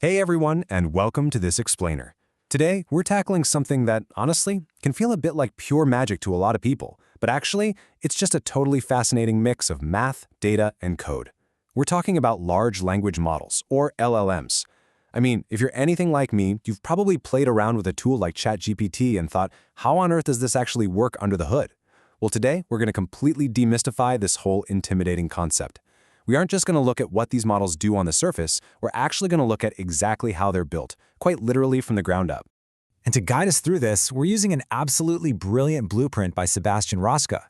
Hey everyone, and welcome to this explainer. Today, we're tackling something that, honestly, can feel a bit like pure magic to a lot of people, but actually, it's just a totally fascinating mix of math, data, and code. We're talking about large language models, or LLMs. I mean, if you're anything like me, you've probably played around with a tool like ChatGPT and thought, how on earth does this actually work under the hood? Well, today, we're going to completely demystify this whole intimidating concept. We aren't just going to look at what these models do on the surface, we're actually going to look at exactly how they're built, quite literally from the ground up. And to guide us through this, we're using an absolutely brilliant blueprint by Sebastian Raschka.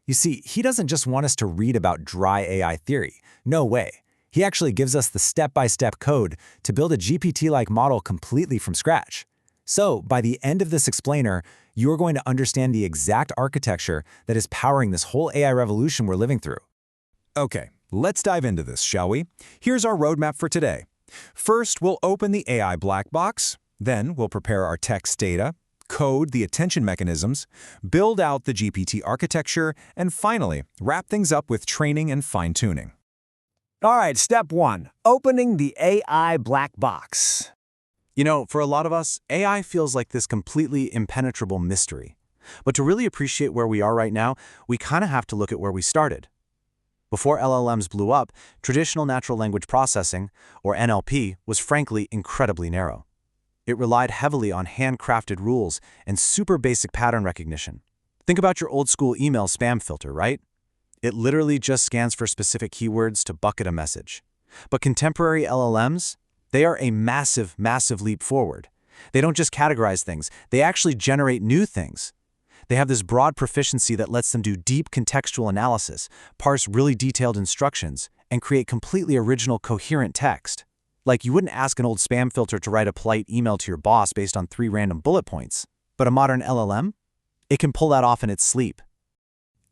You see, he doesn't just want us to read about dry AI theory. No way. He actually gives us the step-by-step code to build a GPT-like model completely from scratch. So, by the end of this explainer, you're going to understand the exact architecture that is powering this whole AI revolution we're living through. Okay, let's dive into this, shall we? Here's our roadmap for today. First, we'll open the AI black box. Then, we'll prepare our text data, code the attention mechanisms, build out the GPT architecture, and finally, wrap things up with training and fine-tuning. All right, step one, opening the AI black box. You know, for a lot of us, AI feels like this completely impenetrable mystery. But to really appreciate where we are right now, we kind of have to look at where we started. Before LLMs blew up, traditional natural language processing, or NLP, was frankly incredibly narrow. It relied heavily on handcrafted rules and super basic pattern recognition. Think about your old-school email spam filter, right? It literally just scans for specific keywords to bucket a message. But contemporary LLMs, they are a massive, massive leap forward. They don't just categorize things, they actually generate new things. They have this broad proficiency that lets them do deep contextual analysis, parse really detailed instructions, and create completely original, coherent text. Like, you wouldn't ask an old spam filter to write a polite email to your boss based on 3 random bullet points. But a modern LLM? It can pull that off in its sleep.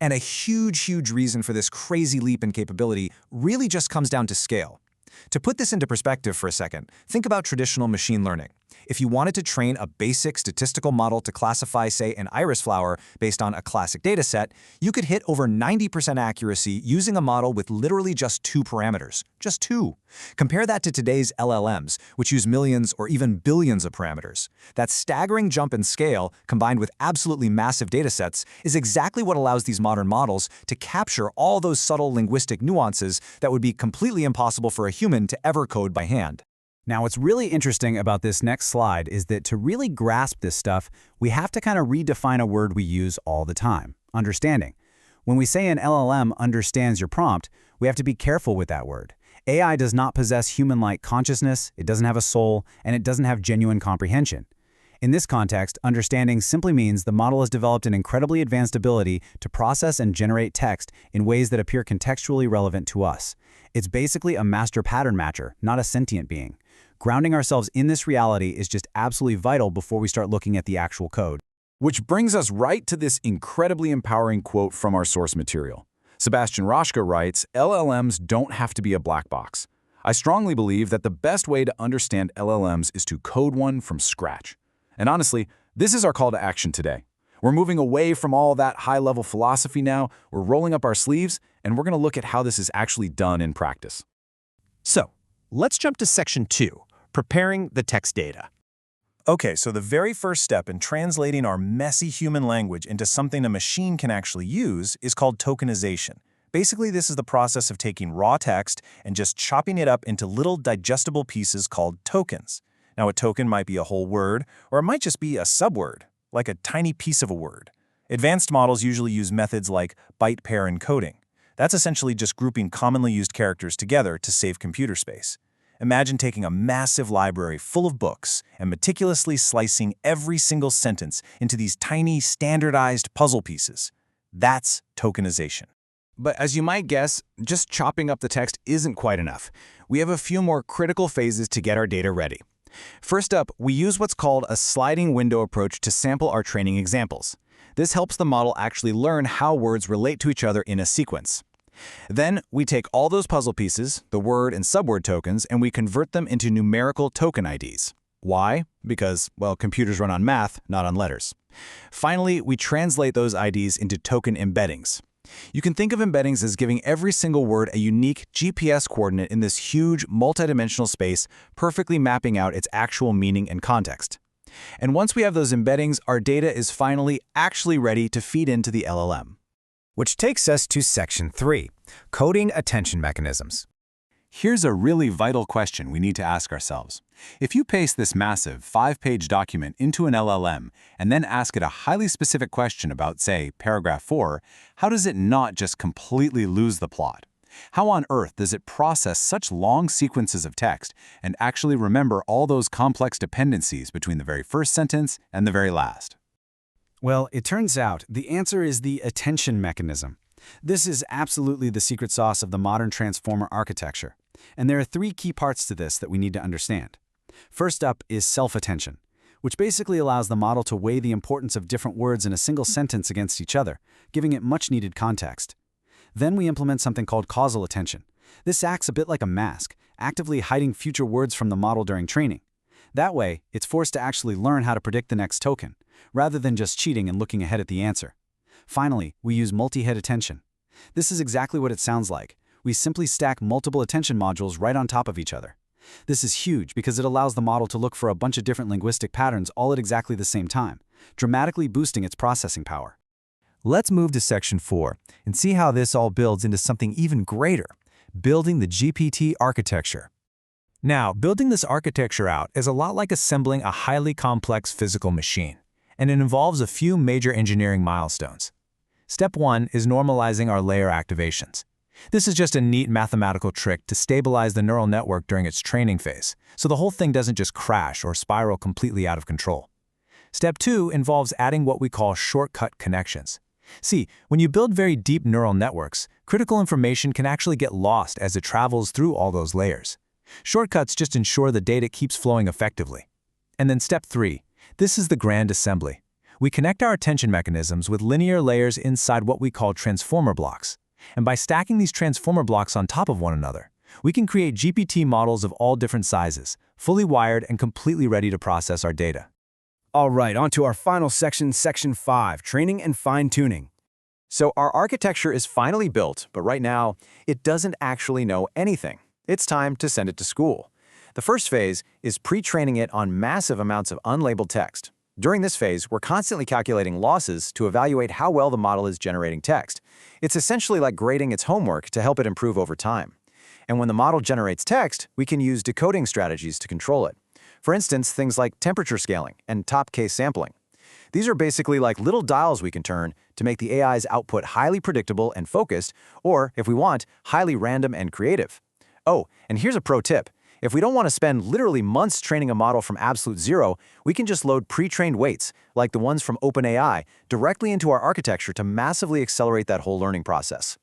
And a huge reason for this crazy leap in capability really just comes down to scale. To put this into perspective for a second, think about traditional machine learning. If you wanted to train a basic statistical model to classify, say, an iris flower based on a classic dataset, you could hit over 90% accuracy using a model with literally just 2 parameters. Just 2. Compare that to today's LLMs, which use millions or even billions of parameters. That staggering jump in scale, combined with absolutely massive datasets, is exactly what allows these modern models to capture all those subtle linguistic nuances that would be completely impossible for a human to ever code by hand. Now, what's really interesting about this next slide is that to really grasp this stuff, we have to kind of redefine a word we use all the time: understanding. When we say an LLM understands your prompt, we have to be careful with that word. AI does not possess human-like consciousness, it doesn't have a soul, and it doesn't have genuine comprehension. In this context, understanding simply means the model has developed an incredibly advanced ability to process and generate text in ways that appear contextually relevant to us. It's basically a master pattern matcher, not a sentient being. Grounding ourselves in this reality is just absolutely vital before we start looking at the actual code. Which brings us right to this incredibly empowering quote from our source material. Sebastian Raschka writes, "LLMs don't have to be a black box. I strongly believe that the best way to understand LLMs is to code one from scratch." And honestly, this is our call to action today. We're moving away from all that high-level philosophy now, we're rolling up our sleeves, and we're going to look at how this is actually done in practice. So, let's jump to section 2, preparing the text data. Okay, so the very first step in translating our messy human language into something a machine can actually use is called tokenization. Basically, this is the process of taking raw text and just chopping it up into little digestible pieces called tokens. Now, a token might be a whole word, or it might just be a subword, like a tiny piece of a word. Advanced models usually use methods like byte pair encoding. That's essentially just grouping commonly used characters together to save computer space. Imagine taking a massive library full of books and meticulously slicing every single sentence into these tiny, standardized puzzle pieces. That's tokenization. But as you might guess, just chopping up the text isn't quite enough. We have a few more critical phases to get our data ready. First up, we use what's called a sliding window approach to sample our training examples. This helps the model actually learn how words relate to each other in a sequence. Then, we take all those puzzle pieces, the word and subword tokens, and we convert them into numerical token IDs. Why? Because, well, computers run on math, not on letters. Finally, we translate those IDs into token embeddings. You can think of embeddings as giving every single word a unique GPS coordinate in this huge, multidimensional space, perfectly mapping out its actual meaning and context. And once we have those embeddings, our data is finally actually ready to feed into the LLM. Which takes us to Section 3, Coding Attention Mechanisms. Here's a really vital question we need to ask ourselves. If you paste this massive 5-page document into an LLM and then ask it a highly specific question about, say, paragraph 4, how does it not just completely lose the plot? How on earth does it process such long sequences of text and actually remember all those complex dependencies between the very first sentence and the very last? Well, it turns out the answer is the attention mechanism. This is absolutely the secret sauce of the modern transformer architecture. And there are 3 key parts to this that we need to understand. First up is self-attention, which basically allows the model to weigh the importance of different words in a single sentence against each other, giving it much-needed context. Then we implement something called causal attention. This acts a bit like a mask, actively hiding future words from the model during training. That way, it's forced to actually learn how to predict the next token, rather than just cheating and looking ahead at the answer. Finally, we use multi-head attention. This is exactly what it sounds like. We simply stack multiple attention modules right on top of each other. This is huge because it allows the model to look for a bunch of different linguistic patterns all at exactly the same time, dramatically boosting its processing power. Let's move to Section 4 and see how this all builds into something even greater, building the GPT architecture. Now, building this architecture out is a lot like assembling a highly complex physical machine, and it involves a few major engineering milestones. Step 1 is normalizing our layer activations. This is just a neat mathematical trick to stabilize the neural network during its training phase, so the whole thing doesn't just crash or spiral completely out of control. Step 2 involves adding what we call shortcut connections. See, when you build very deep neural networks, critical information can actually get lost as it travels through all those layers. Shortcuts just ensure the data keeps flowing effectively. And then Step 3, this is the grand assembly. We connect our attention mechanisms with linear layers inside what we call transformer blocks. And by stacking these transformer blocks on top of one another, we can create GPT models of all different sizes, fully wired and completely ready to process our data. All right, on to our final section, Section 5, Training and Fine-Tuning. So our architecture is finally built, but right now, it doesn't actually know anything. It's time to send it to school. The first phase is pre-training it on massive amounts of unlabeled text. During this phase, we're constantly calculating losses to evaluate how well the model is generating text. It's essentially like grading its homework to help it improve over time. And when the model generates text, we can use decoding strategies to control it. For instance, things like temperature scaling and top case sampling. These are basically like little dials we can turn to make the AI's output highly predictable and focused, or, if we want, highly random and creative. Oh, and here's a pro tip. If we don't want to spend literally months training a model from absolute zero, we can just load pre-trained weights, like the ones from OpenAI, directly into our architecture to massively accelerate that whole learning process.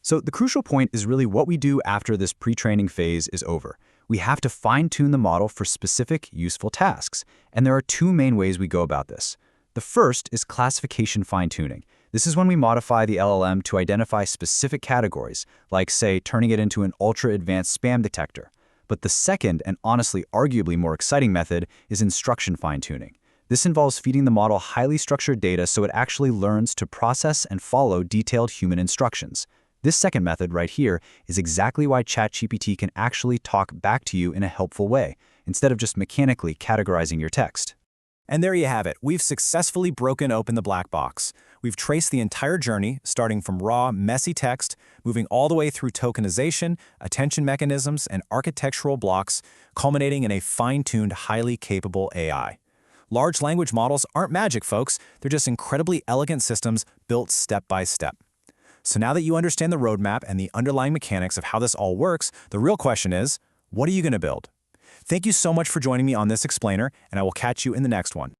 So the crucial point is really what we do after this pre-training phase is over. We have to fine-tune the model for specific, useful tasks. And there are 2 main ways we go about this. The first is classification fine-tuning. This is when we modify the LLM to identify specific categories, like, say, turning it into an ultra-advanced spam detector. But the second, and honestly arguably more exciting method, is instruction fine-tuning. This involves feeding the model highly structured data so it actually learns to process and follow detailed human instructions. This second method right here is exactly why ChatGPT can actually talk back to you in a helpful way, instead of just mechanically categorizing your text. And there you have it. We've successfully broken open the black box. We've traced the entire journey, starting from raw, messy text, moving all the way through tokenization, attention mechanisms, and architectural blocks, culminating in a fine-tuned, highly capable AI. Large language models aren't magic, folks. They're just incredibly elegant systems built step by step. So now that you understand the roadmap and the underlying mechanics of how this all works, the real question is, what are you going to build? Thank you so much for joining me on this explainer, and I will catch you in the next one.